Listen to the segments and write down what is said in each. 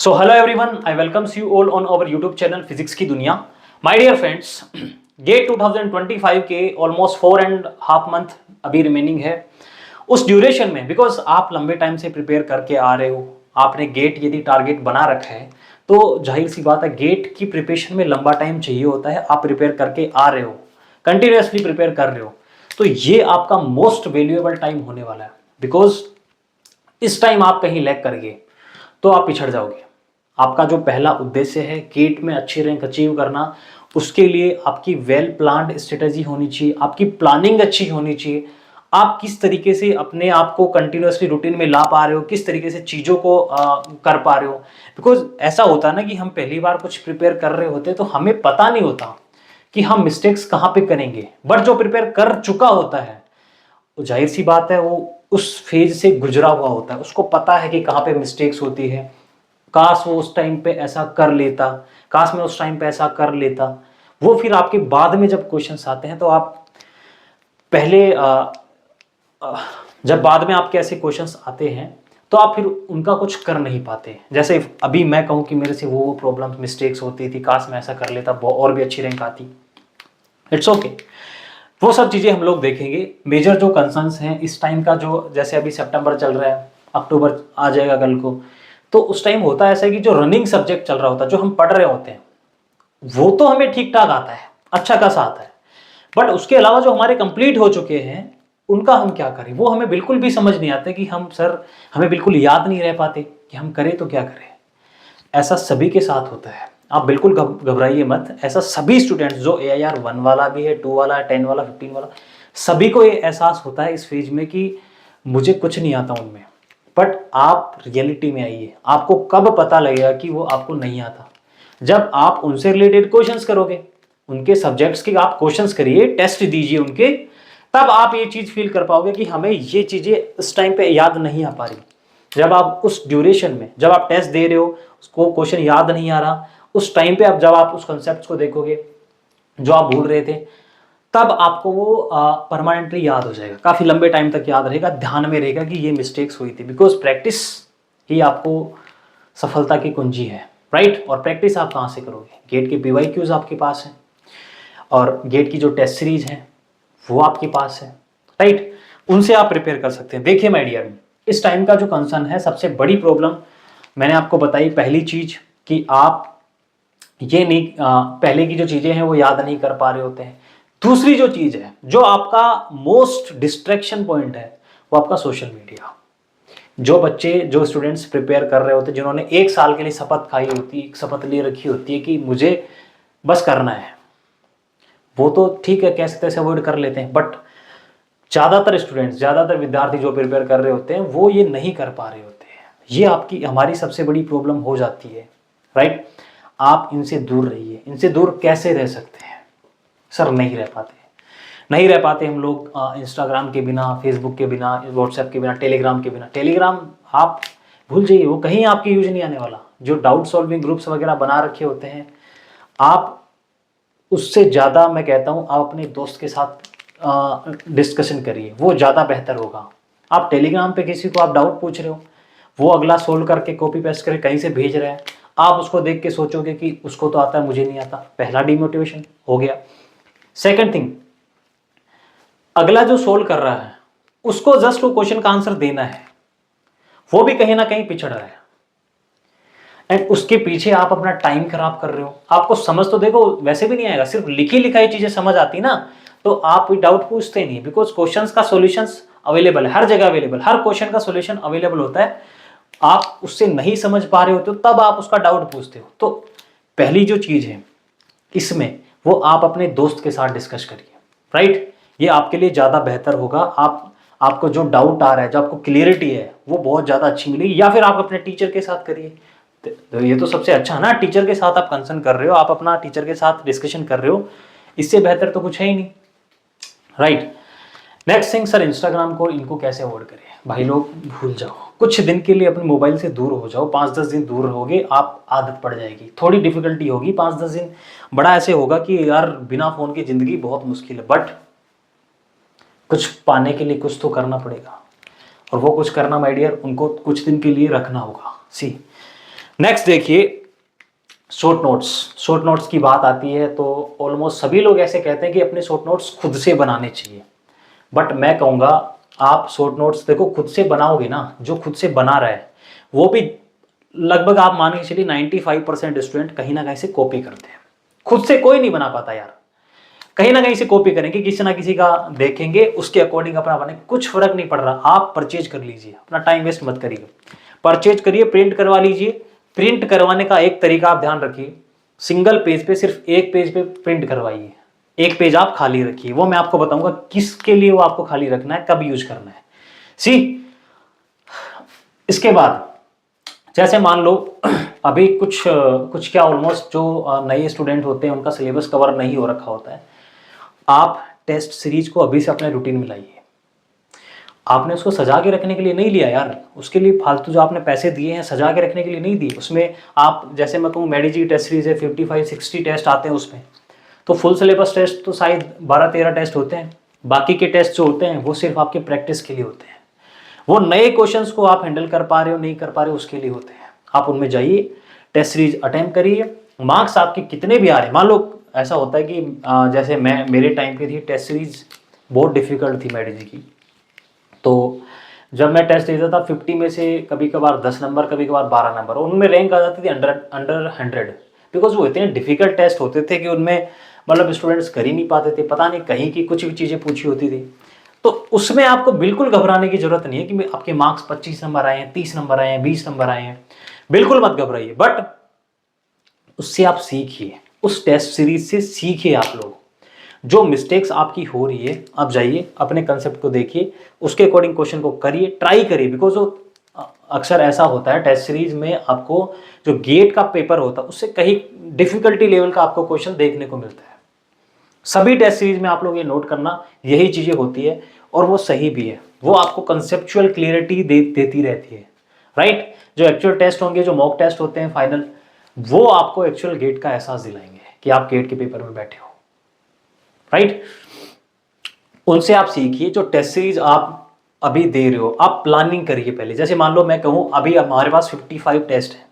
So hello everyone, I welcomes you all on our YouTube channel physics की दुनिया। My dear friends, gate 2025 के almost 4.5 month अभी remaining है। उस duration में बिकॉज आप लंबे टाइम से प्रिपेयर करके आ रहे हो, आपने गेट यदि टारगेट बना रखा है तो जाहिर सी बात है गेट की प्रिपरेशन में लंबा टाइम चाहिए होता है। आप प्रिपेयर करके आ रहे हो, कंटिन्यूसली प्रिपेयर कर रहे हो, तो ये आपका मोस्ट वैल्यूएबल टाइम होने वाला है। बिकॉज इस टाइम आप कहीं लैग कर गए तो आप पिछड़ जाओगे। आपका जो पहला उद्देश्य है गेट में अच्छी रैंक अचीव करना, उसके लिए आपकी वेल प्लान्ड स्ट्रेटेजी होनी चाहिए, आपकी प्लानिंग अच्छी होनी चाहिए। आप किस तरीके से अपने आप को कंटिन्यूसली रूटीन में ला पा रहे हो, किस तरीके से चीज़ों को कर पा रहे हो। बिकॉज ऐसा होता है ना कि हम पहली बार कुछ प्रिपेयर कर रहे होते तो हमें पता नहीं होता कि हम मिस्टेक्स कहाँ पे करेंगे, बट जो प्रिपेयर कर चुका होता है वो जाहिर सी बात है वो उस फेज से गुजरा हुआ होता है, उसको पता है कि कहाँ पे मिस्टेक्स होती है। काश वो उस टाइम पे ऐसा कर लेता, काश मैं उस टाइम पे ऐसा कर लेता। वो फिर आपके बाद में जब क्वेश्चंस आते हैं तो आप पहले जब बाद में आपके ऐसे क्वेश्चंस आते हैं तो आप फिर उनका कुछ कर नहीं पाते। जैसे अभी मैं कहूँ कि मेरे से वो प्रॉब्लम्स मिस्टेक्स होती थी, काश मैं ऐसा कर लेता और भी अच्छी रैंक आती। इट्स ओके, वो सब चीज़ें हम लोग देखेंगे। मेजर जो कंसर्न्स हैं इस टाइम का, जो जैसे अभी सितंबर चल रहा है, अक्टूबर आ जाएगा कल को, तो उस टाइम होता है ऐसा कि जो रनिंग सब्जेक्ट चल रहा होता है, जो हम पढ़ रहे होते हैं, वो तो हमें ठीक ठाक आता है, अच्छा खासा आता है, बट उसके अलावा जो हमारे कंप्लीट हो चुके हैं उनका हम क्या करें, वो हमें बिल्कुल भी समझ नहीं आते कि हम सर हमें बिल्कुल याद नहीं रह पाते कि हम करें तो क्या करें। ऐसा सभी के साथ होता है, आप बिल्कुल घबराइए मत। ऐसा सभी स्टूडेंट्स, जो AIR 1 वाला भी है, 2 वाला, 10 वाला, 15 वाला, सभी को ये एहसास होता है इस फेज में कि मुझे कुछ नहीं आता उनमें। बट आप रियलिटी में आइए, आपको कब पता लगेगा कि वो आपको नहीं आता? जब आप उनसे रिलेटेड क्वेश्चंस करोगे, उनके सब्जेक्ट्स के आप क्वेश्चंस करिए, टेस्ट दीजिए उनके, तब आप ये चीज फील कर पाओगे कि हमें ये चीजें इस टाइम पे याद नहीं आ पा रही। जब आप उस ड्यूरेशन में, जब आप टेस्ट दे रहे हो, उसको क्वेश्चन याद नहीं आ रहा, उस टाइम पे अब जब आप उस कंसेप्ट को देखोगे जो आप भूल रहे थे, तब आपको वो परमानेंटली याद हो जाएगा, काफ़ी लंबे टाइम तक याद रहेगा, ध्यान में रहेगा कि ये मिस्टेक्स हुई थी। बिकॉज प्रैक्टिस ही आपको सफलता की कुंजी है, राइट। और प्रैक्टिस आप कहाँ से करोगे? गेट के PYQs आपके पास हैं और गेट की जो टेस्ट सीरीज है वो आपके पास है, राइट। उनसे आप प्रिपेयर कर सकते हैं। देखिए माय डियर, इस टाइम का जो कंसर्न है, सबसे बड़ी प्रॉब्लम मैंने आपको बताई। पहली चीज कि आप ये नहीं पहले की जो चीजें हैं वो याद नहीं कर पा रहे होते हैं। दूसरी जो चीज है, जो आपका मोस्ट डिस्ट्रैक्शन पॉइंट है, वो आपका सोशल मीडिया। जो बच्चे, जो स्टूडेंट्स प्रिपेयर कर रहे होते हैं, जिन्होंने 1 साल के लिए शपथ खाई होती है, शपथ ले रखी होती है कि मुझे बस करना है, वो तो ठीक है, कैसे तैसे अवॉइड कर लेते हैं। बट ज़्यादातर स्टूडेंट्स, ज़्यादातर विद्यार्थी जो प्रिपेयर कर रहे होते हैं वो ये नहीं कर पा रहे होते हैं। ये आपकी, हमारी सबसे बड़ी प्रॉब्लम हो जाती है, राइट। आप इनसे दूर रहिए। इनसे दूर कैसे रह सकते हैं सर? नहीं रह पाते, नहीं रह पाते हम लोग इंस्टाग्राम के बिना, फेसबुक के बिना, व्हाट्सएप के बिना, टेलीग्राम के बिना। टेलीग्राम आप भूल जाइए, वो कहीं आपके यूज नहीं आने वाला। जो डाउट सॉल्विंग ग्रुप्स वगैरह बना रखे होते हैं, आप उससे ज़्यादा, मैं कहता हूँ, आप अपने दोस्त के साथ डिस्कशन करिए, वो ज़्यादा बेहतर होगा। आप टेलीग्राम पे किसी को आप डाउट पूछ रहे हो, वो अगला सोल्व करके कॉपी पेस्ट करके कहीं से भेज रहा है, आप उसको देख के सोचोगे कि उसको तो आता है, मुझे नहीं आता। पहला डिमोटिवेशन हो गया। सेकंड थिंग, अगला जो सोल्व कर रहा है उसको जस्ट वो क्वेश्चन का आंसर देना है, वो भी कहीं ना कहीं पिछड़ रहा है, एंड उसके पीछे आप अपना टाइम खराब कर रहे हो। आपको समझ तो देखो वैसे भी नहीं आएगा, सिर्फ लिखी लिखाई चीजें समझ आती ना तो आप कोई डाउट पूछते नहीं। बिकॉज क्वेश्चंस का सॉल्यूशंस अवेलेबल है, हर जगह अवेलेबल, हर क्वेश्चन का सॉल्यूशन अवेलेबल होता है। आप उससे नहीं समझ पा रहे होते हो तब आप उसका डाउट पूछते हो। तो पहली जो चीज है इसमें, वो आप अपने दोस्त के साथ डिस्कस करिए, राइट। ये आपके लिए ज़्यादा बेहतर होगा। आपको जो डाउट आ रहा है, जो आपको क्लियरिटी है, वो बहुत ज़्यादा अच्छी मिलेगी। या फिर आप अपने टीचर के साथ करिए, तो ये तो सबसे अच्छा है ना। टीचर के साथ आप कंसर्न कर रहे हो, आप अपना टीचर के साथ डिस्कशन कर रहे हो, इससे बेहतर तो कुछ है ही नहीं, right. Next thing sir, Instagram को, इनको कैसे अवॉइड करें? भाई लोग भूल जाओ, कुछ दिन के लिए अपने मोबाइल से दूर हो जाओ। 5-10 दिन दूर रहोगे, आप आदत पड़ जाएगी। थोड़ी डिफिकल्टी होगी 5-10 दिन, बड़ा ऐसे होगा कि यार बिना फ़ोन की ज़िंदगी बहुत मुश्किल है, बट कुछ पाने के लिए कुछ तो करना पड़ेगा। और वो कुछ करना माय डियर, उनको कुछ दिन के लिए रखना होगा। सी, नेक्स्ट देखिए, शॉर्ट नोट्स। शॉर्ट नोट्स की बात आती है तो ऑलमोस्ट सभी लोग ऐसे कहते हैं कि अपने शॉर्ट नोट्स खुद से बनाने चाहिए, बट मैं कहूँगा आप शॉर्ट नोट्स देखो खुद से बनाओगे ना, जो खुद से बना रहा है वो भी लगभग आप मान के चलिए 95% स्टूडेंट कहीं ना कहीं से कॉपी करते हैं। खुद से कोई नहीं बना पाता यार, कहीं ना कहीं से कॉपी करेंगे, किसी ना किसी का देखेंगे, उसके अकॉर्डिंग अपना बने। कुछ फर्क नहीं पड़ रहा, आप परचेज कर लीजिए, अपना टाइम वेस्ट मत करिए, परचेज करिए, प्रिंट करवा लीजिए। प्रिंट करवाने का एक तरीका आप ध्यान रखिए, सिंगल पेज पे सिर्फ एक पेज पे प्रिंट करवाइए, एक पेज आप खाली रखिए। वो मैं आपको बताऊंगा किसके लिए वो आपको खाली रखना है, कब यूज करना है। सी इसके बाद जैसे मान लो अभी कुछ कुछ क्या ऑलमोस्ट जो नए स्टूडेंट होते हैं उनका सिलेबस कवर नहीं हो रखा होता है, आप टेस्ट सीरीज को अभी से अपने रूटीन में लाइए। आपने उसको सजा के रखने के लिए नहीं लिया यार, उसके लिए फालतू जो आपने पैसे दिए हैं सजा के रखने के लिए नहीं दिए। उसमें आप जैसे मैं कहूँ मेडी जी टेस्ट सीरीज है, 55-60 टेस्ट आते हैं उसमें, तो फुल सिलेबस टेस्ट तो शायद 12-13 टेस्ट होते हैं, बाकी के टेस्ट जो होते हैं वो सिर्फ आपके प्रैक्टिस के लिए होते हैं। वो नए क्वेश्चंस को आप हैंडल कर पा रहे हो नहीं कर पा रहे हो उसके लिए होते हैं। आप उनमें जाइए, टेस्ट सीरीज अटेम्प्ट करिए, मार्क्स आपके कितने भी आ रहे हैं। मान लो ऐसा होता है कि जैसे मैं मेरे टाइम पे थी टेस्ट सीरीज बहुत डिफिकल्ट थी मेडी जी की, तो जब मैं टेस्ट देता था 50 में से कभी कभार 10 नंबर, कभी कभार 12 नंबर, उनमें रैंक आ जाती थी अंडर 100, बिकॉज वो इतने डिफिकल्ट टेस्ट होते थे कि उनमें मतलब स्टूडेंट्स कर ही नहीं पाते थे, पता नहीं कहीं की कुछ भी चीज़ें पूछी होती थी। तो उसमें आपको बिल्कुल घबराने की जरूरत नहीं है कि आपके मार्क्स 25 नंबर आए हैं, 30 नंबर आए हैं, 20 नंबर आए हैं, बिल्कुल मत घबराइए। बट उससे आप सीखिए, उस टेस्ट सीरीज से सीखिए। आप लोग जो मिस्टेक्स आपकी हो रही है, आप जाइए अपने कंसेप्ट को देखिए, उसके अकॉर्डिंग क्वेश्चन को करिए, ट्राई करिए। बिकॉज वो अक्सर ऐसा होता है टेस्ट सीरीज में आपको जो गेट का पेपर होता है उससे कहीं डिफिकल्टी लेवल का आपको क्वेश्चन देखने को मिलता है। सभी टेस्ट सीरीज में आप लोग ये नोट करना, यही चीजें होती है और वो सही भी है। वो आपको कंसेप्चुअल क्लियरिटी देती रहती है, राइट। जो एक्चुअल टेस्ट होंगे, जो मॉक टेस्ट होते हैं फाइनल, वो आपको एक्चुअल गेट का एहसास दिलाएंगे कि आप गेट के पेपर में बैठे हो, राइट। उनसे आप सीखिए। जो टेस्ट सीरीज आप अभी दे रहे हो, आप प्लानिंग करिए पहले। जैसे मान लो मैं कहूँ अभी हमारे पास 55 टेस्ट हैं,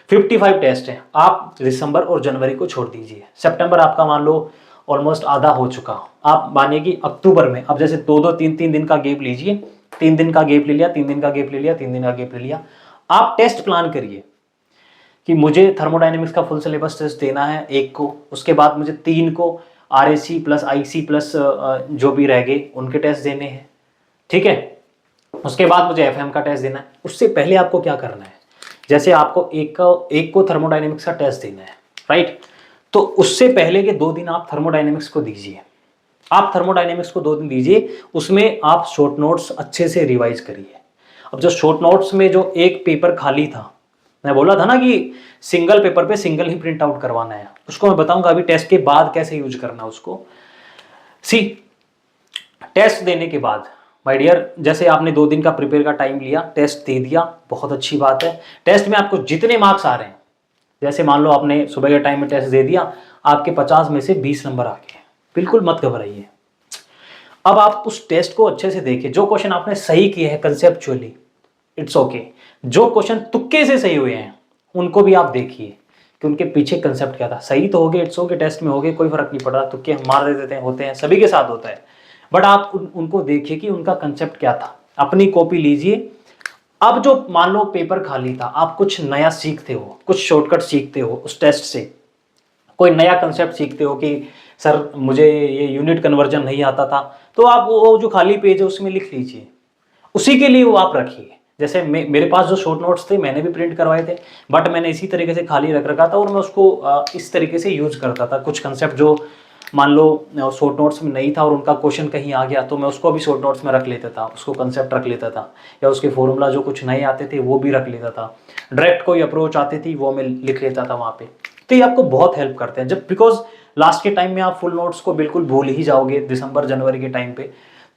55 टेस्ट हैं, आप दिसंबर और जनवरी को छोड़ दीजिए, सितंबर आपका मान लो ऑलमोस्ट आधा हो चुका, आप मानिए कि अक्टूबर में अब जैसे 2-2 3-3 दिन का गैप लीजिए, 3 दिन का गैप ले लिया, 3 दिन का गैप ले लिया, 3 दिन का गैप ले लिया, आप टेस्ट प्लान करिए कि मुझे थर्मोडाइनमिक्स का फुल सिलेबस टेस्ट देना है 1 को, उसके बाद मुझे 3 को RAC प्लस IC प्लस जो भी रह गए उनके टेस्ट देने हैं, ठीक है। उसके बाद मुझे FM का टेस्ट देना है। उससे पहले आपको क्या करना है, जैसे आपको एक को थर्मोडाइनमिक्स का टेस्ट देना है, राइट, तो उससे पहले के 2 दिन आप थर्मोडाइनमिक्स को दीजिए। आप थर्मोडाइनमिक्स को 2 दिन दीजिए, उसमें आप शॉर्ट नोट्स अच्छे से रिवाइज करिए। अब जो शॉर्ट नोट्स में जो एक पेपर खाली था, मैं बोला था ना कि सिंगल पेपर पे सिंगल ही प्रिंट आउट करवाना है, उसको मैं बताऊंगा अभी टेस्ट के बाद कैसे यूज करना है उसको। सी टेस्ट देने के बाद माय डियर, जैसे आपने 2 दिन का प्रिपेयर का टाइम लिया, टेस्ट दे दिया, बहुत अच्छी बात है। टेस्ट में आपको जितने मार्क्स आ रहे हैं, जैसे मान लो आपने सुबह के टाइम में टेस्ट दे दिया, आपके 50 में से 20 नंबर आ गए, बिल्कुल मत घबराइए। अब आप उस टेस्ट को अच्छे से देखिए, जो क्वेश्चन आपने सही किए हैं कंसेप्चुअली, इट्स ओके। जो क्वेश्चन तुक्के से सही हुए हैं उनको भी आप देखिए कि उनके पीछे कंसेप्ट क्या था। सही तो हो गए, इट्स ओके, टेस्ट में हो गए, कोई फर्क नहीं पड़ रहा, तुक्के हम मार देते हैं, होते हैं, सभी के साथ होता है। बट आप उनको देखिए कि उनका कंसेप्ट क्या था, अपनी कॉपी लीजिए। अब जो मान लो पेपर खाली था, आप कुछ नया सीखते हो, कुछ शॉर्टकट सीखते हो उस टेस्ट से, कोई नया कंसेप्ट सीखते हो कि सर मुझे ये यूनिट कन्वर्जन नहीं आता था, तो आप वो जो खाली पेज है उसमें लिख लीजिए, उसी के लिए वो आप रखिए। जैसे मेरे पास जो शॉर्ट नोट्स थे मैंने भी प्रिंट करवाए थे, बट मैंने इसी तरीके से खाली रख रखा था और मैं उसको इस तरीके से यूज करता था। कुछ कंसेप्ट जो मान लो शॉर्ट नोट्स में नहीं था और उनका क्वेश्चन कहीं आ गया, तो मैं उसको भी शॉर्ट नोट्स में रख लेता था, उसको कंसेप्ट रख लेता था, या उसके फॉर्मूला जो कुछ नए आते थे वो भी रख लेता था। डायरेक्ट कोई अप्रोच आती थी वो मैं लिख लेता था वहाँ पे। तो ये आपको बहुत हेल्प करते हैं, जब बिकॉज लास्ट के टाइम में आप फुल नोट्स को बिल्कुल भूल ही जाओगे दिसंबर जनवरी के टाइम पे।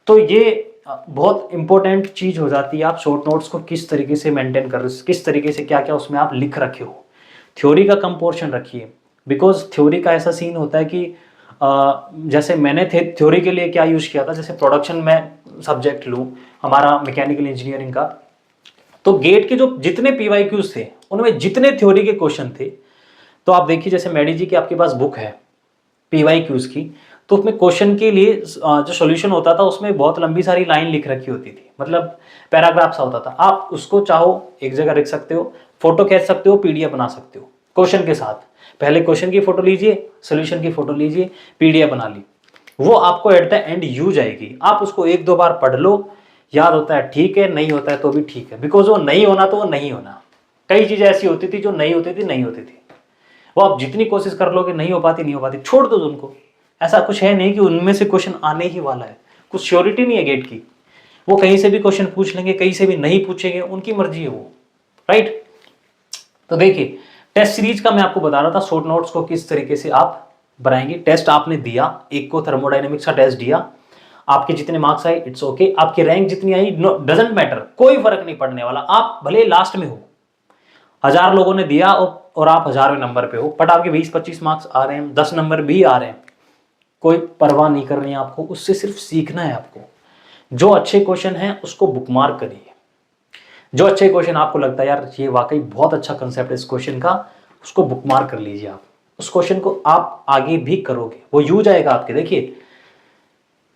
तो ये बहुत इंपॉर्टेंट चीज़ हो जाती है, आप शॉर्ट नोट्स को किस तरीके से मेंटेन कर रहे हो, किस तरीके से क्या क्या उसमें आप लिख रखे हो। थ्योरी का कम पोर्शन रखिए, बिकॉज थ्योरी का ऐसा सीन होता है कि जैसे मैंने थ्योरी के लिए क्या यूज़ किया था, जैसे प्रोडक्शन में सब्जेक्ट लूँ हमारा मैकेनिकल इंजीनियरिंग का, तो गेट के जो जितने PYQs थे उनमें जितने थ्योरी के क्वेश्चन थे, तो आप देखिए जैसे मैडी जी की आपके पास बुक है PYQs की, तो उसमें क्वेश्चन के लिए जो सॉल्यूशन होता था उसमें बहुत लंबी सारी लाइन लिख रखी होती थी, मतलब पैराग्राफ सा होता था। आप उसको चाहो एक जगह लिख सकते हो, फोटो खींच सकते हो, PDF बना सकते हो क्वेश्चन के साथ। पहले क्वेश्चन की फोटो लीजिए, सोल्यूशन की फोटो लीजिए, PDF बना ली, वो आपको एट द एंड यूज आएगी। आप उसको एक दो बार पढ़ लो, याद होता है ठीक है, नहीं होता है तो भी ठीक है, बिकॉज वो नहीं होना तो वो नहीं होना। कई चीजें ऐसी होती थी जो नहीं होती थी, नहीं होती थी, वो आप जितनी कोशिश कर लोगे नहीं हो पाती, नहीं हो पाती, छोड़ दो उनको। ऐसा कुछ है नहीं कि उनमें से क्वेश्चन आने ही वाला है, कुछ श्योरिटी नहीं है गेट की। वो कहीं से भी क्वेश्चन पूछ लेंगे, कहीं से भी नहीं पूछेंगे, उनकी मर्जी है वो, राइट। तो देखिए टेस्ट सीरीज का मैं आपको बता रहा था शॉर्ट नोट्स को किस तरीके से आप बनाएंगे। टेस्ट आपने दिया, एक को थर्मोडायनेमिक्स का टेस्ट दिया, आपके जितने मार्क्स आए इट्स ओके, आपकी रैंक जितनी आई डजंट मैटर, कोई फर्क नहीं पड़ने वाला। आप भले लास्ट में हो, 1000 लोगों ने दिया और आप 1000वें नंबर पे हो, बट आपके 20-25 मार्क्स आ रहे हैं, 10 नंबर भी आ रहे हैं, कोई परवाह नहीं करनी है आपको, उससे सिर्फ सीखना है आपको। जो अच्छे क्वेश्चन हैं उसको बुकमार्क करिए, जो अच्छे क्वेश्चन आपको लगता है यार ये वाकई बहुत अच्छा कंसेप्ट है इस क्वेश्चन का, उसको बुकमार्क कर लीजिए आप। उस क्वेश्चन को आप आगे भी करोगे, वो यूज आएगा आपके। देखिए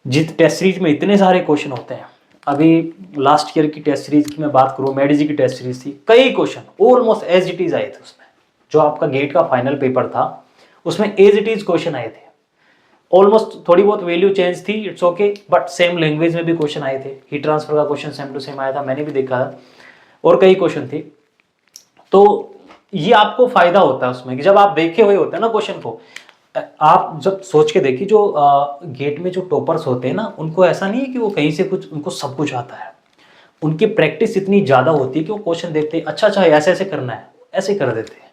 जित टेस्ट सीरीज में इतने सारे क्वेश्चन होते हैं, अभी लास्ट ईयर की टेस्ट सीरीज की मैं बात करूं, मेडिजी की टेस्ट सीरीज थी, कई question almost as it is आए थे उसमें। जो आपका गेट का फाइनल पेपर था उसमें एज इट इज क्वेश्चन आए थे, ऑलमोस्ट थोड़ी बहुत वैल्यू चेंज थी, it's okay, but same language में भी क्वेश्चन आए थे। हीट ट्रांसफर का क्वेश्चन सेम टू सेम आया था, मैंने भी देखा था, और कई क्वेश्चन थे। तो ये आपको फायदा होता है उसमें कि जब आप देखे हुए होते हैं ना क्वेश्चन को, आप जब सोच के देखिए जो गेट में जो टॉपर्स होते हैं ना, उनको ऐसा नहीं है कि वो कहीं से कुछ उनको सब कुछ आता है, उनकी प्रैक्टिस इतनी ज़्यादा होती है कि वो क्वेश्चन देखते हैं, अच्छा ऐसे ऐसे करना है, ऐसे कर देते हैं।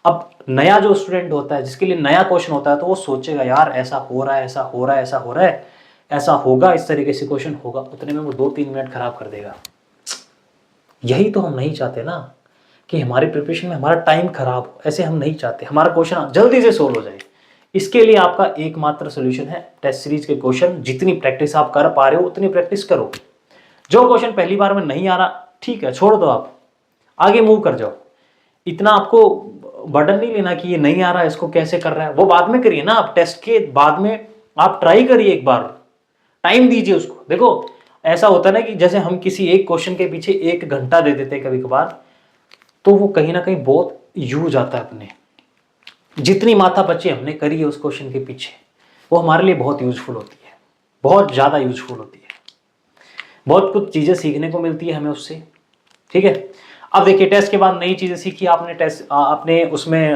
अब नया जो स्टूडेंट होता है जिसके लिए नया क्वेश्चन होता है, तो वो सोचेगा यार ऐसा हो रहा है, ऐसा हो रहा है, ऐसा हो रहा है, ऐसा होगा, इस तरीके से क्वेश्चन होगा, उतने में वो 2-3 मिनट खराब कर देगा। यही तो हम नहीं चाहते ना, कि हमारे प्रिपरेशन में हमारा टाइम खराब हो, ऐसे हम नहीं चाहते, हमारा क्वेश्चन जल्दी से सोल्व हो जाए। इसके लिए आपका एकमात्र सोल्यूशन है टेस्ट सीरीज के क्वेश्चन। जितनी प्रैक्टिस आप कर पा रहे हो उतनी प्रैक्टिस करो। जो क्वेश्चन पहली बार में नहीं आ रहा, ठीक है, छोड़ दो, आप आगे मूव कर जाओ। इतना आपको बर्डन नहीं लेना कि ये नहीं आ रहा है, इसको कैसे कर रहा है, वो बाद में करिए ना। आप टेस्ट के बाद में आप ट्राई करिए, एक बार टाइम दीजिए उसको। देखो ऐसा होता है ना कि जैसे हम किसी एक क्वेश्चन के पीछे 1 घंटा दे देते हैं कभी कभार, तो वो कहीं ना कहीं बहुत यूज आता है अपने। जितनी माथापच्ची हमने करी है उस क्वेश्चन के पीछे, वो हमारे लिए बहुत यूजफुल होती है, बहुत ज़्यादा यूजफुल होती है, बहुत कुछ चीज़ें सीखने को मिलती है हमें उससे, ठीक है। अब देखिए टेस्ट के बाद नई चीज़ें सीखी आपने, टेस्ट आपने उसमें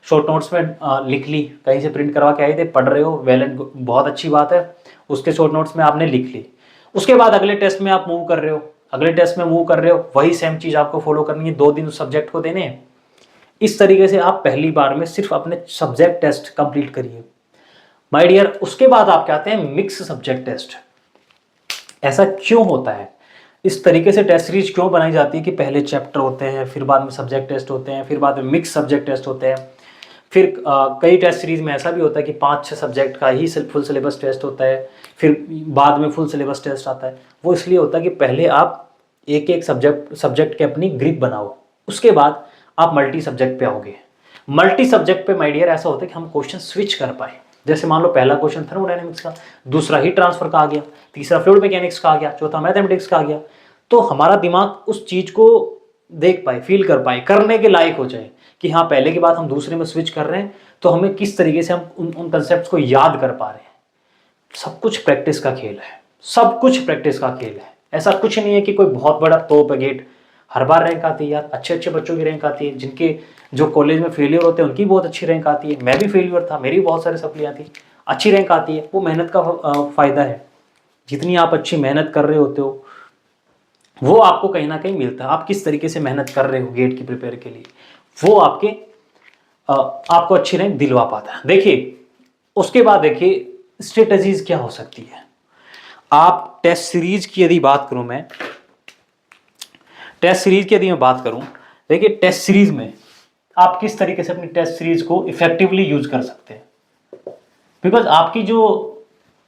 शॉर्ट नोट्स में लिख ली, कहीं से प्रिंट करवा के आए थे, पढ़ रहे हो, वेल एंड बहुत अच्छी बात है, उसके शॉर्ट नोट्स में आपने लिख ली। उसके बाद अगले टेस्ट में आप मूव कर रहे हो, अगले टेस्ट में मूव कर रहे हो, वही सेम चीज़ आपको फॉलो करनी है, 2 दिन उस सब्जेक्ट को देने हैं। इस तरीके से आप पहली बार में सिर्फ अपने सब्जेक्ट टेस्ट कंप्लीट करिए माय डियर। उसके बाद आप कहते हैं मिक्स सब्जेक्ट टेस्ट। ऐसा क्यों होता है, इस तरीके से टेस्ट सीरीज क्यों बनाई जाती है कि पहले चैप्टर होते हैं, फिर बाद में सब्जेक्ट टेस्ट होते हैं, फिर बाद में मिक्स सब्जेक्ट टेस्ट होते हैं, फिर कई टेस्ट सीरीज में ऐसा भी होता है कि 5-6 सब्जेक्ट का ही फुल सिलेबस टेस्ट होता है, फिर बाद में फुल सिलेबस टेस्ट आता है। वो इसलिए होता है कि पहले आप एक एक सब्जेक्ट के अपनी ग्रिप बनाओ, उसके बाद आप मल्टी सब्जेक्ट पे आओगे। मल्टी सब्जेक्ट पे माय डियर ऐसा होता है कि हम क्वेश्चन स्विच कर पाए। जैसे मान लो पहला क्वेश्चन थर्मोडायनेमिक्स का, दूसरा हीट ट्रांसफर का आ गया, तीसरा फ्लूइड मैकेनिक्स का आ गया, चौथा मैथमेटिक्स का आ गया, तो हमारा दिमाग उस चीज को देख पाए, फील कर पाए, करने के लायक हो जाए कि हाँ पहले के बाद हम दूसरे में स्विच कर रहे हैं, तो हमें किस तरीके से हम उन कंसेप्ट को याद कर पा रहे हैं। सब कुछ प्रैक्टिस का खेल है, सब कुछ प्रैक्टिस का खेल है। ऐसा कुछ नहीं है कि कोई बहुत बड़ा तोप है गेट, हर बार रैंक आती है यार, अच्छे अच्छे बच्चों की रैंक आती है, जिनके जो कॉलेज में फेलियर होते हैं उनकी बहुत अच्छी रैंक आती है। मैं भी फेलियर था, मेरी बहुत सारी सप्लियाँ थी, अच्छी रैंक आती है। वो मेहनत का फायदा है, जितनी आप अच्छी मेहनत कर रहे होते हो वो आपको कहीं ना कहीं मिलता है। आप किस तरीके से मेहनत कर रहे हो गेट की प्रिपेयर के लिए, वो आपको अच्छी रैंक दिलवा पाता है। देखिए उसके बाद देखिए स्ट्रेटजीज क्या हो सकती है। आप टेस्ट सीरीज की यदि बात करूं, मैं टेस्ट सीरीज की यदि मैं बात करूं, देखिए टेस्ट सीरीज में आप किस तरीके से अपनी टेस्ट सीरीज को इफेक्टिवली यूज कर सकते हैं। बिकॉज आपकी जो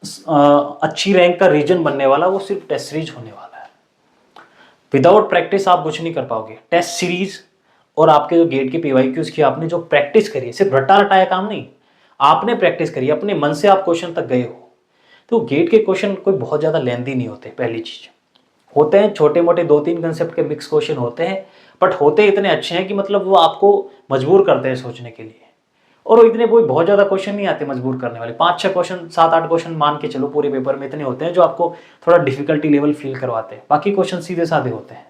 अच्छी रैंक का रीजन बनने वाला वो सिर्फ टेस्ट सीरीज होने वाला है। विदाउट प्रैक्टिस आप कुछ नहीं कर पाओगे। टेस्ट सीरीज और आपके जो गेट के पीवाईक्यूज की आपने जो प्रैक्टिस करी है, सिर्फ रट्टा रटाया काम नहीं, आपने प्रैक्टिस करी, अपने मन से आप क्वेश्चन तक गए हो, तो गेट के क्वेश्चन कोई बहुत ज़्यादा लेंदी नहीं होते। पहली चीज़, होते हैं छोटे मोटे 2-3 कंसेप्ट के मिक्स क्वेश्चन होते हैं, बट होते इतने अच्छे हैं कि मतलब वो आपको मजबूर करते हैं सोचने के लिए। और वो इतने कोई बहुत ज़्यादा क्वेश्चन नहीं आते मजबूर करने वाले, 5-6 क्वेश्चन, 7-8 क्वेश्चन मान के चलो पूरे पेपर में इतने होते हैं जो आपको थोड़ा डिफिकल्टी लेवल फील करवाते हैं, बाकी क्वेश्चन सीधे साधे होते हैं।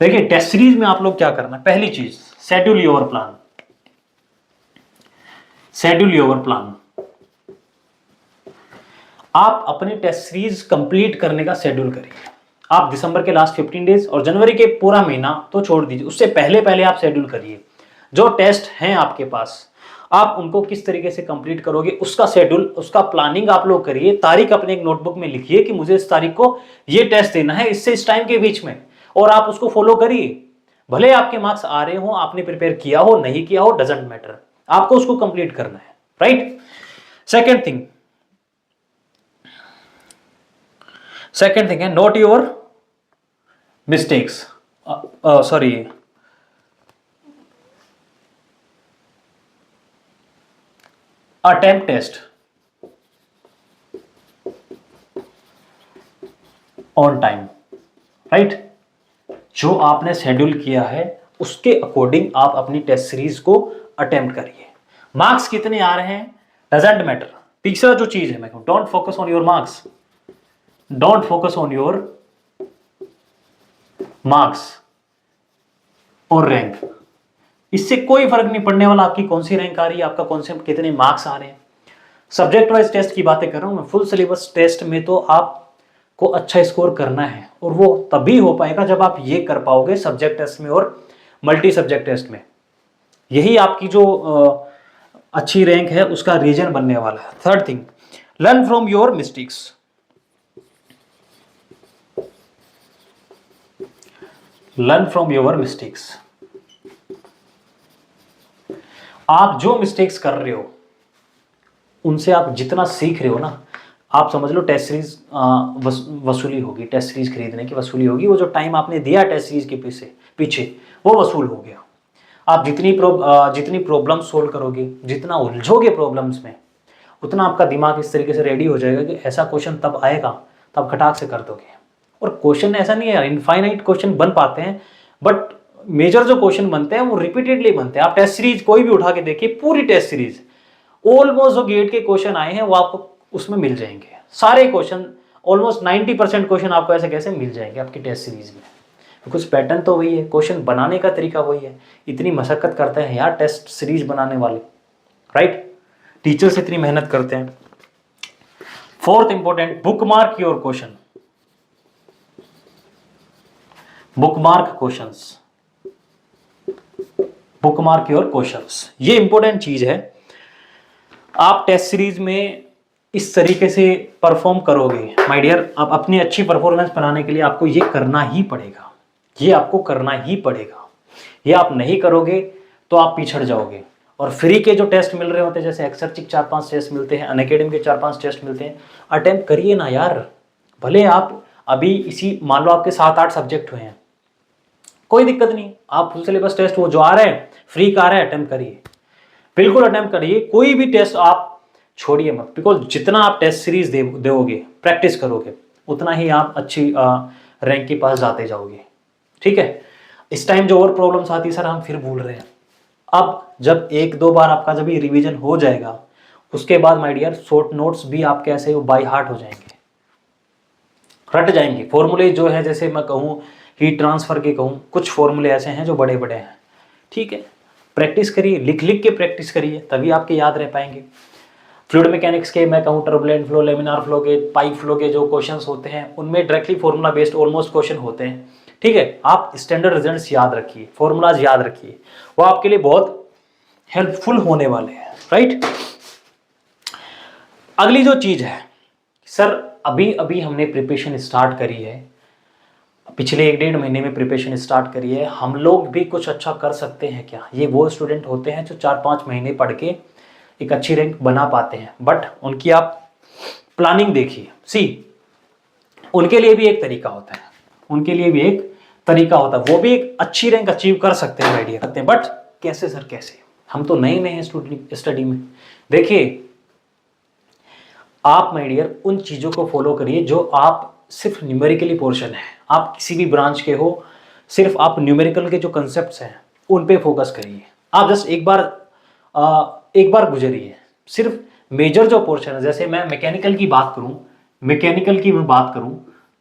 देखिए टेस्ट सीरीज में आप लोग क्या करना, पहली चीज schedule your plan. Schedule your plan, आप अपने टेस्ट सीरीज कंप्लीट करने का शेड्यूल करिए। आप दिसंबर के लास्ट 15 डेज और जनवरी के पूरा महीना तो छोड़ दीजिए, उससे पहले पहले आप शेड्यूल करिए। जो टेस्ट हैं आपके पास, आप उनको किस तरीके से कंप्लीट करोगे उसका शेड्यूल, उसका प्लानिंग आप लोग करिए। तारीख अपने एक नोटबुक में लिखिए कि मुझे इस तारीख को ये टेस्ट देना है, इससे इस टाइम के बीच में, और आप उसको फॉलो करिए। भले आपके मार्क्स आ रहे हो, आपने प्रिपेयर किया हो नहीं किया हो, डजंट मैटर, आपको उसको कंप्लीट करना है, राइट। सेकेंड थिंग है note your mistakes, sorry, attempt test on time, right. जो आपने शेड्यूल किया है उसके अकॉर्डिंग आप अपनी टेस्ट सीरीज को अटेम्प्ट करिए। मार्क्स कितने आ रहे हैं डजंट मैटर। तीसरा जो चीज है, मैं कहूं don't focus on your marks, don't focus on your marks और रैंक। इससे कोई फर्क नहीं पड़ने वाला आपकी कौन सी रैंक आ रही है, आपका कौन से कितने मार्क्स आ रहे हैं। सब्जेक्ट वाइज टेस्ट की बातें कर रहा हूं मैं, फुल सिलेबस टेस्ट में तो आपको अच्छा स्कोर करना है, और वो तभी हो पाएगा जब आप ये कर पाओगे सब्जेक्ट टेस्ट में और मल्टी सब्जेक्ट टेस्ट में। यही आपकी जो अच्छी रैंक है उसका रीजन बनने वाला है। Third thing, learn from your mistakes. Learn from your mistakes, आप जो मिस्टेक्स कर रहे हो उनसे आप जितना सीख रहे हो ना, आप समझ लो टेस्ट सीरीज वसूली होगी, टेस्ट सीरीज खरीदने की वसूली होगी। वो जो टाइम आपने दिया टेस्ट सीरीज के पीछे वो वसूल हो गया। आप जितनी प्रॉब्लम सोल्व करोगे, जितना उलझोगे प्रॉब्लम्स में, उतना आपका दिमाग इस तरीके से रेडी हो जाएगा कि ऐसा क्वेश्चन तब आएगा तब खटाक से कर दोगे। और क्वेश्चन ऐसा नहीं है, इनफाइनाइट क्वेश्चन बन पाते हैं, बट मेजर जो क्वेश्चन बनते हैं वो रिपीटेडली बनते हैं। आप टेस्ट सीरीज कोई भी उठा के देखिए, पूरी टेस्ट सीरीज ऑलमोस्ट जो गेट के क्वेश्चन आए हैं वो आपको उसमें मिल जाएंगे। सारे क्वेश्चन ऑलमोस्ट 90% क्वेश्चन आपको ऐसे कैसे मिल जाएंगे आपकी टेस्ट सीरीज में। कुछ पैटर्न तो वही है, क्वेश्चन बनाने का तरीका वही है। इतनी मशक्कत करते हैं यार टेस्ट सीरीज बनाने वाले, राइट। टीचर्स इतनी मेहनत करते हैं। Fourth important, bookmark your question. Bookmark questions, bookmark your questions, ये इंपॉर्टेंट चीज है। आप टेस्ट सीरीज में इस तरीके से परफॉर्म करोगे माय डियर, आप अपनी अच्छी परफॉर्मेंस बनाने के लिए आपको ये करना ही पड़ेगा, ये आपको करना ही पड़ेगा। ये आप नहीं करोगे तो आप पिछड़ जाओगे। और फ्री के जो टेस्ट मिल रहे होते हैं, जैसे एक्सरचिक 4-5 टेस्ट मिलते हैं, अनअकैडमी के 4-5 टेस्ट मिलते हैं, अटेम्प्ट करिए ना यार। भले आप अभी इसी, मान लो आपके 7-8 सब्जेक्ट हुए हैं, कोई दिक्कत नहीं, आप फुल सिलेबस टेस्ट वो जो आ रहा है फ्री का आ रहा है, अटेम्प्ट करिए, बिल्कुल अटेम्प्ट करिए। कोई भी टेस्ट आप छोड़िए मत, बिकॉज जितना आप टेस्ट सीरीज दोगे, प्रैक्टिस करोगे, उतना ही आप अच्छी रैंक के पास जाते जाओगे, ठीक है। इस टाइम जो और प्रॉब्लम्स आती है, सर हम फिर भूल रहे हैं, अब जब 1-2 बार आपका जब ये रिवीजन हो जाएगा, उसके बाद माय डियर शॉर्ट नोट्स भी आपके ऐसे बाय हार्ट हो जाएंगे, रट जाएंगे। फॉर्मूले जो है, जैसे मैं कहूँ हीट ट्रांसफर के कहूँ, कुछ फॉर्मूले ऐसे हैं जो बड़े बड़े हैं, ठीक है। प्रैक्टिस करिए, लिख लिख के प्रैक्टिस करिए, तभी आपके याद रह पाएंगे। फ्लूइड मैकेनिक्स के मैं कहूँ टर्बुलेंट फ्लो, लेमिनार फ्लो के, पाइप फ्लो के जो क्वेश्चंस होते हैं, उनमें directly formula based almost question होते हैं, ठीक है। आप स्टैंडर्ड रिजल्ट्स याद रखिए, फॉर्मूलाज याद रखिए, वो आपके लिए बहुत हेल्पफुल होने वाले हैं, राइट। अगली जो चीज है, सर अभी अभी हमने प्रिपरेशन स्टार्ट करी है, पिछले 1-1.5 महीने में प्रिपरेशन स्टार्ट करी है, हम लोग भी कुछ अच्छा कर सकते हैं क्या। ये वो स्टूडेंट होते हैं जो 4-5 महीने पढ़ के एक अच्छी रैंक बना पाते हैं, बट उनकी आप प्लानिंग देखिए। सी, उनके लिए भी एक तरीका होता है, उनके लिए भी एक तरीका होता है, वो भी एक अच्छी रैंक अचीव कर सकते हैं आइडिया करते हैं। बट कैसे सर कैसे, हम तो नए नए हैं स्टडी में। देखिए आप माय डियर उन चीज़ों को फॉलो करिए जो आप सिर्फ न्यूमेरिकली पोर्शन है, आप किसी भी ब्रांच के हो, सिर्फ आप न्यूमेरिकल के जो कंसेप्ट हैं उन पे फोकस करिए। आप जस्ट एक बार गुजरिए, सिर्फ मेजर जो पोर्शन है, जैसे मैं मैकेनिकल की बात करूं,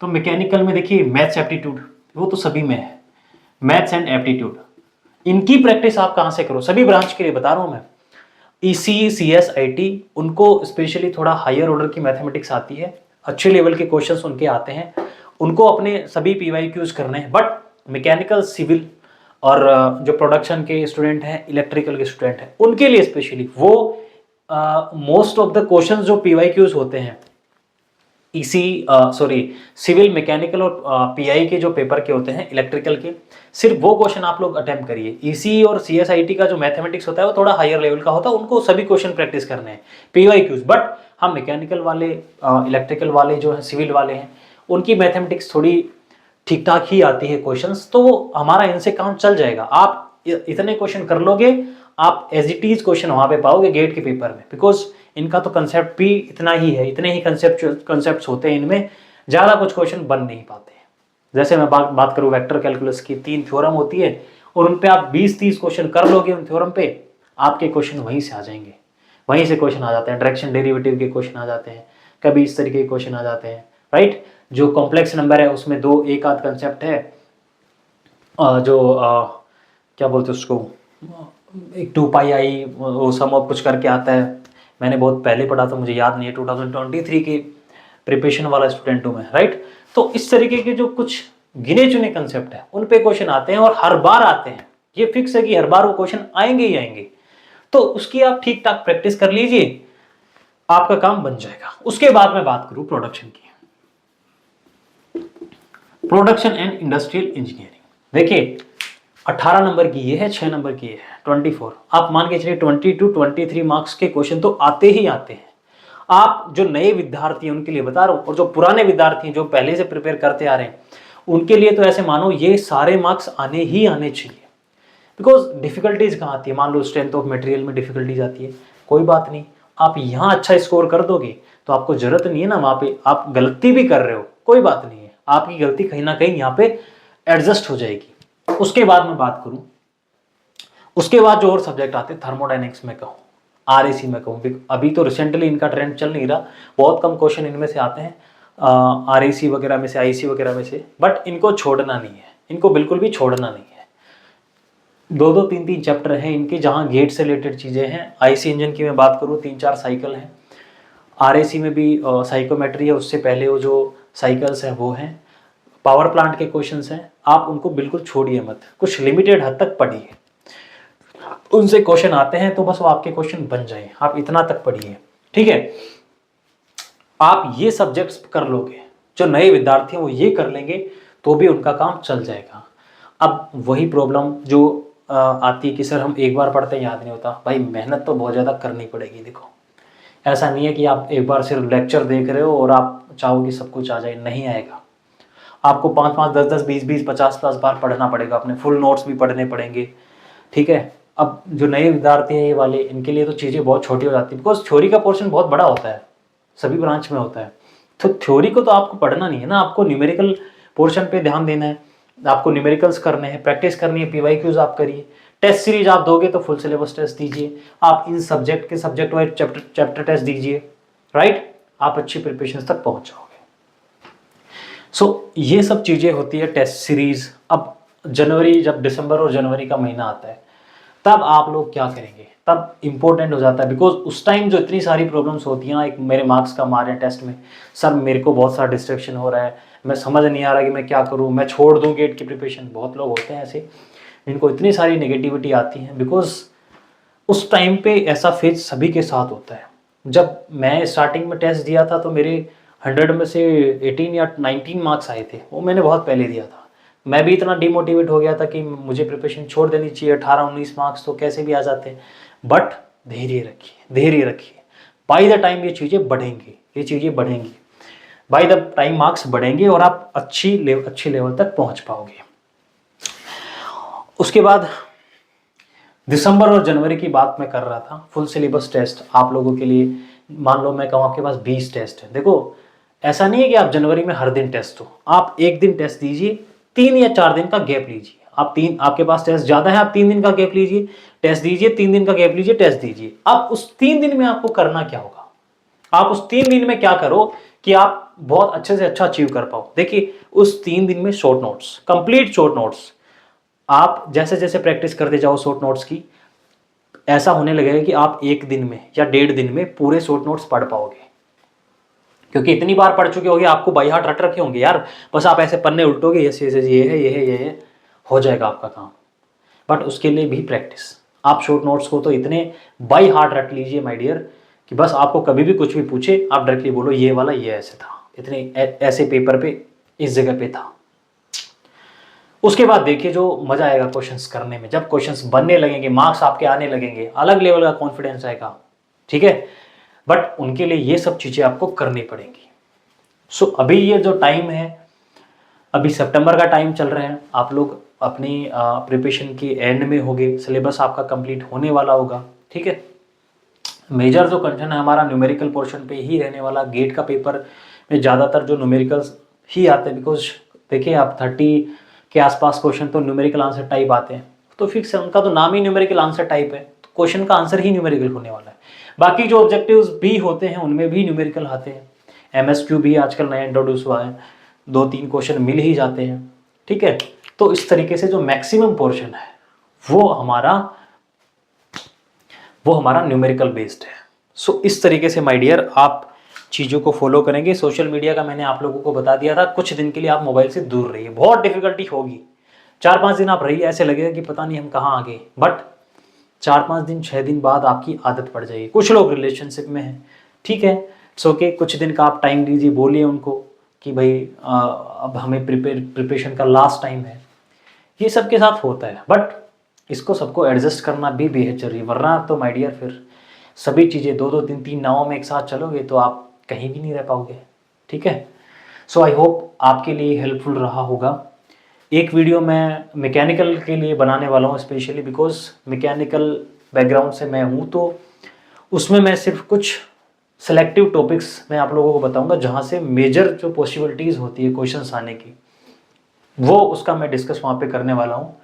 तो मैकेनिकल में देखिए मैथ्स एप्टीट्यूड वो तो सभी में है, मैथ्स एंड एप्टीट्यूड, इनकी प्रैक्टिस आप कहाँ से करो, सभी ब्रांच के लिए बता रहा हूँ मैं। ईसी CS IT उनको स्पेशली थोड़ा हायर ऑर्डर की मैथमेटिक्स आती है, अच्छे लेवल के क्वेश्चंस उनके आते हैं, उनको अपने सभी PYQs करने हैं। बट मैकेनिकल, सिविल और जो प्रोडक्शन के स्टूडेंट हैं, इलेक्ट्रिकल के स्टूडेंट हैं, उनके लिए स्पेशली वो मोस्ट ऑफ द क्वेश्चंस जो PYQs होते हैं सिविल, मैकेनिकल और PI के जो पेपर के होते हैं, इलेक्ट्रिकल के, सिर्फ वो क्वेश्चन आप लोग अटेम्प्ट करिए। ईसी और CSIT का जो मैथमेटिक्स होता है वो थोड़ा हायर लेवल का होता है, उनको सभी क्वेश्चन प्रैक्टिस करने हैं PYQs। बट हम मैकेनिकल वाले, इलेक्ट्रिकल वाले जो है, सिविल वाले हैं, उनकी मैथमेटिक्स थोड़ी ठीक ठाक ही आती है क्वेश्चंस, तो हमारा इनसे काम चल जाएगा। आप इतने क्वेश्चन कर लोगे, आप एज इट इज क्वेश्चन वहां पे पाओगे गेट के पेपर में, बिकॉज इनका तो कंसेप्ट भी इतना ही है, इतने ही कंसेप्ट होते हैं इनमें, ज़्यादा कुछ क्वेश्चन बन नहीं पाते। जैसे मैं बात करूँ वेक्टर कैलकुलस की, 3 थ्योरम होती है और उन पे आप 20-30 क्वेश्चन कर लोगे उन थ्योरम पे, आपके क्वेश्चन वहीं से आ जाएंगे, वहीं से क्वेश्चन आ जाते हैं, डायरेक्शन डेरिवेटिव के क्वेश्चन आ जाते हैं, कभी इस तरीके के क्वेश्चन आ जाते हैं, राइट। जो कॉम्प्लेक्स नंबर है उसमें एक आध कंसेप्ट है, क्या बोलते हैं उसको, एक 2πi वो सम ऑफ कुछ करके आता है, मैंने बहुत पहले पढ़ा था, मुझे याद नहीं है, 2023 की प्रिपरेशन वाला स्टूडेंट हूँ मैं, राइट। तो इस तरीके के जो कुछ गिने चुने कंसेप्ट है उन पे क्वेश्चन आते हैं और हर बार आते हैं, ये फिक्स है कि हर बार वो क्वेश्चन आएंगे ही आएंगे, तो उसकी आप ठीक ठाक प्रैक्टिस कर लीजिए, आपका काम बन जाएगा। उसके बाद मैं बात करूं प्रोडक्शन की, प्रोडक्शन एंड इंडस्ट्रियल इंजीनियरिंग। देखिए 18 नंबर की ये है, 6 नंबर की ये है, 24। आप मान के चलिए 22 23 मार्क्स के क्वेश्चन तो आते ही आते हैं। आप जो नए विद्यार्थी हैं उनके लिए बता रहा हूं, और जो पुराने विद्यार्थी हैं जो पहले से प्रिपेयर करते आ रहे हैं उनके लिए तो ऐसे मानो ये सारे मार्क्स आने ही आने चाहिए। बिकॉज डिफिकल्टीज कहाँ आती है, मान लो स्ट्रेंथ ऑफ मटेरियल में डिफिकल्टीज आती है, कोई बात नहीं, आप यहाँ अच्छा स्कोर कर दोगे तो आपको जरूरत नहीं है ना, वहाँ पे आप गलती भी कर रहे हो कोई बात नहीं है, आपकी गलती कहीं ना कहीं यहाँ पे एडजस्ट हो जाएगी। उसके बाद मैं बात करूं, उसके बाद जो और सब्जेक्ट आते हैं, थर्मोडायनेमिक्स में कहूँ, RAC में कहूँ, अभी तो रिसेंटली इनका ट्रेंड चल नहीं रहा, बहुत कम क्वेश्चन इनमें से आते हैं RAC वगैरह में से, IC वगैरह में से, बट इनको छोड़ना नहीं है, इनको बिल्कुल भी छोड़ना नहीं है। 2-2 3-3 चैप्टर हैं इनके जहाँ गेट से रिलेटेड चीज़ें हैं। IC इंजन की मैं बात करूँ 3-4 साइकिल हैं, RAC में भी साइकोमेट्री है, उससे पहले वो जो साइकिल्स हैं वो हैं, पावर प्लांट के क्वेश्चंस हैं, आप उनको बिल्कुल छोड़िए मत, कुछ लिमिटेड हद तक पढ़िए, उनसे क्वेश्चन आते हैं तो बस वो आपके क्वेश्चन बन जाए, आप इतना तक पढ़िए, ठीक है। आप ये सब्जेक्ट्स कर लोगे, जो नए विद्यार्थी हैं वो ये कर लेंगे तो भी उनका काम चल जाएगा। अब वही प्रॉब्लम जो आती है कि सर हम एक बार पढ़ते हैं याद नहीं होता, भाई मेहनत तो बहुत ज़्यादा करनी पड़ेगी। देखो ऐसा नहीं है कि आप एक बार सिर्फ लेक्चर देख रहे हो और आप चाहो कि सब कुछ आ जाए, नहीं आएगा। आपको 5-5 10-10 20-20 50+ बार पढ़ना पड़ेगा, अपने फुल नोट्स भी पढ़ने पड़ेंगे, ठीक है। अब जो नए विद्यार्थी हैं ये वाले, इनके लिए तो चीज़ें बहुत छोटी हो जाती है, बिकॉज थ्योरी का पोर्शन बहुत बड़ा होता है, सभी ब्रांच में होता है, तो थ्योरी को तो आपको पढ़ना नहीं है ना, आपको न्यूमेरिकल पोर्शन पे ध्यान देना है, आपको न्यूमेरिकल्स करने हैं, प्रैक्टिस करनी है, PYQs आप करिए, टेस्ट सीरीज आप दोगे तो फुल सिलेबस टेस्ट दीजिए, आप इन सब्जेक्ट वाइज चैप्टर टेस्ट दीजिए, राइट, आप अच्छी प्रिपरेशन तक पहुंच जाओगे। सो ये सब चीज़ें होती है टेस्ट सीरीज। अब जनवरी, जब दिसंबर और जनवरी का महीना आता है तब आप लोग क्या करेंगे, तब इंपॉर्टेंट हो जाता है, बिकॉज उस टाइम जो इतनी सारी प्रॉब्लम्स होती हैं ना, एक मेरे मार्क्स का मार है टेस्ट में, सर मेरे को बहुत सारा डिस्ट्रैक्शन हो रहा है, मैं समझ नहीं आ रहा कि मैं क्या करूं, मैं छोड़ दूं गेट की प्रिपरेशन, बहुत लोग होते हैं ऐसे जिनको इतनी सारी नेगेटिविटी आती है, बिकॉज उस टाइम पे ऐसा फेज सभी के साथ होता है। जब मैं स्टार्टिंग में टेस्ट दिया था तो मेरे 100 में से 18 या 19 मार्क्स आए थे, वो मैंने बहुत पहले दिया था, मैं भी इतना डिमोटिवेट हो गया था कि मुझे प्रिपरेशन छोड़ देनी चाहिए, 18-19 मार्क्स तो कैसे भी आ जाते हैं, बट धैर्य रखिए, बाय द टाइम ये चीज़ें बढ़ेंगी, बाय द टाइम मार्क्स बढ़ेंगे और आप अच्छी लेवल तक पहुंच पाओगे। उसके बाद दिसंबर और जनवरी की बात मैं कर रहा था, फुल सिलेबस टेस्ट आप लोगों के लिए। मान लो मैं कहूँ आपके पास 20 टेस्ट है। देखो ऐसा नहीं है कि आप जनवरी में हर दिन टेस्ट हो, आप एक दिन टेस्ट दीजिए, 3 या 4 दिन का गैप लीजिए। आपके पास टेस्ट ज़्यादा है, आप 3 दिन का गैप लीजिए, टेस्ट दीजिए, 3 दिन का गैप लीजिए, टेस्ट दीजिए। अब उस 3 दिन में आपको करना क्या होगा, आप उस 3 दिन में क्या करो कि आप बहुत अच्छे से अच्छा अचीव कर पाओ। देखिए उस 3 दिन में short notes, complete short notes, आप जैसे जैसे प्रैक्टिस करते जाओ शॉर्ट नोट्स की, ऐसा होने लगेगा कि आप एक दिन में या 1.5 दिन में पूरे शॉर्ट नोट्स पढ़ पाओगे, क्योंकि इतनी बार पढ़ चुके होगे, आपको बाई हार्ट रट रखे होंगे यार। बस आप ऐसे पन्ने उल्टोगे, ये है, ये है, हो जाएगा आपका काम। बट उसके लिए भी प्रैक्टिस। आप शॉर्ट नोट्स को तो इतने बाई हार्ट रट लीजिए माय डियर, कि बस आपको कभी भी कुछ भी पूछे आप डायरेक्टली बोलो ये वाला ये ऐसे था, इतने ऐसे पेपर पे इस जगह पे था। उसके बाद देखिए जो मजा आएगा क्वेश्चंस करने में, जब क्वेश्चंस बनने लगेंगे, मार्क्स आपके आने लगेंगे, अलग लेवल का कॉन्फिडेंस आएगा, ठीक है। बट उनके लिए ये सब चीजें आपको करनी पड़ेंगी। सो अभी ये जो टाइम है, अभी सितंबर का टाइम चल रहा है, आप लोग अपनी प्रिपरेशन के एंड में होगे, सिलेबस आपका कंप्लीट होने वाला होगा, ठीक है। मेजर जो कंटेंट है हमारा न्यूमेरिकल पोर्शन पे ही रहने वाला। गेट का पेपर में ज़्यादातर जो न्यूमेरिकल्स ही आते हैं, बिकॉज देखिए आप 30 के आसपास क्वेश्चन तो न्यूमेरिकल आंसर टाइप आते हैं, तो फिक्स है, उनका तो नाम ही न्यूमेरिकल आंसर टाइप है, तो क्वेश्चन का आंसर ही न्यूमेरिकल होने वाला है। बाकी जो ऑब्जेक्टिव्स भी होते हैं उनमें भी न्यूमेरिकल आते हैं, MSQ भी आजकल नया इंट्रोड्यूस हुआ है, 2-3 क्वेश्चन मिल ही जाते हैं, ठीक है। तो इस तरीके से जो मैक्सिमम पोर्शन है वो हमारा न्यूमेरिकल बेस्ड है। सो इस तरीके से माय डियर आप चीज़ों को फॉलो करेंगे। सोशल मीडिया का मैंने आप लोगों को बता दिया था, कुछ दिन के लिए आप मोबाइल से दूर रहिए, बहुत डिफिकल्टी होगी, 4-5 दिन आप रहिए, ऐसे लगेगा कि पता नहीं हम कहाँ आ गए, बट 4-5 दिन 6 दिन बाद आपकी आदत पड़ जाएगी। कुछ लोग रिलेशनशिप में हैं, ठीक है, इट्स ओके, कुछ दिन का आप टाइम दीजिए, बोलिए उनको कि भाई अब हमें प्रिपरेशन का लास्ट टाइम है। ये सबके साथ होता है, बट इसको सबको एडजस्ट करना भी बेहद जरूरी, वरना तो माय डियर फिर सभी चीज़ें 2-2 3-3 नावों में एक साथ चलोगे तो आप कहीं भी नहीं रह पाओगे, ठीक है। सो आई होप आपके लिए हेल्पफुल रहा होगा। एक वीडियो मैं मैकेनिकल के लिए बनाने वाला हूँ स्पेशली, बिकॉज मैकेनिकल बैकग्राउंड से मैं हूँ, तो उसमें मैं सिर्फ कुछ सेलेक्टिव टॉपिक्स मैं आप लोगों को बताऊंगा जहाँ से मेजर जो पॉसिबिलिटीज़ होती है क्वेश्चंस आने की, वो उसका मैं डिस्कस वहाँ पे करने वाला हूँ।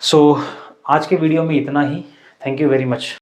सो आज के वीडियो में इतना ही। Thank you very much.